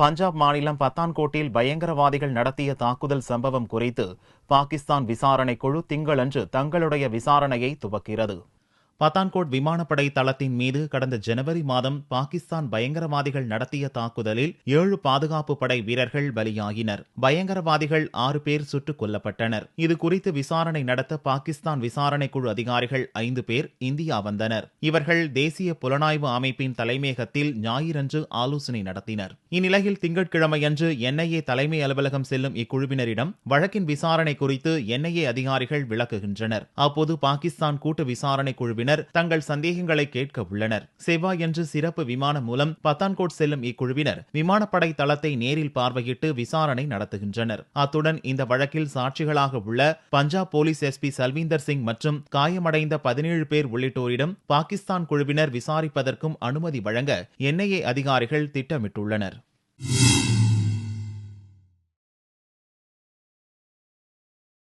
பஞ்சாப் மாநிலம் பத்தான்கோட்டில் பயங்கரவாதிகள் நடத்திய தாக்குதல் சம்பவம் குறித்து பாகிஸ்தான் விசாரணைக் குழு திங்களன்று தங்களுடைய விசாரணையை துவக்கிறது. பத்தான்கோட் விமானப்படை தளத்தின் மீது கடந்த ஜனவரி மாதம் பாகிஸ்தான் பயங்கரவாதிகள் நடத்திய தாக்குதலில் 7 பாதுகாப்பு படை வீரர்கள் பலியாகினர். பயங்கரவாதிகள் 6 பேர் சுட்டுக் கொல்லப்பட்டனர். இதுகுறித்து விசாரணை நடத்த பாகிஸ்தான் விசாரணைக் குழு அதிகாரிகள் 5 பேர் இந்தியா வந்தனர். இவர்கள் தேசிய புலனாய்வு அமைப்பின் தலைமையகத்தில் ஞாயிறன்று ஆலோசனை நடத்தினர். இந்நிலையில் திங்கட்கிழமையன்று NIA தலைமை அலுவலகம் செல்லும் இக்குழுவினரிடம் வழக்கின் விசாரணை குறித்து NIA அதிகாரிகள் விளக்குகின்றனர். அப்போது பாகிஸ்தான் கூட்டு விசாரணை குழுவினர் தங்கள் சந்தேகங்களை கேட்க உள்ளனர். செவ்வாயன்று சிறப்பு விமானம் மூலம் பத்தான்கோட் செல்லும் இக்குழுவினர் விமானப்படை தளத்தை நேரில் பார்வையிட்டு விசாரணை நடத்துகின்றனர். அத்துடன் இந்த வழக்கில் சாட்சிகளாக உள்ள பஞ்சாப் போலீஸ் SP சல்வீந்தர் சிங் மற்றும் காயமடைந்த 17 பேர் உள்ளிட்டோரிடம் பாகிஸ்தான் குழுவினர் விசாரிப்பதற்கும் அனுமதி வழங்க NIA அதிகாரிகள் திட்டமிட்டுள்ளனர்.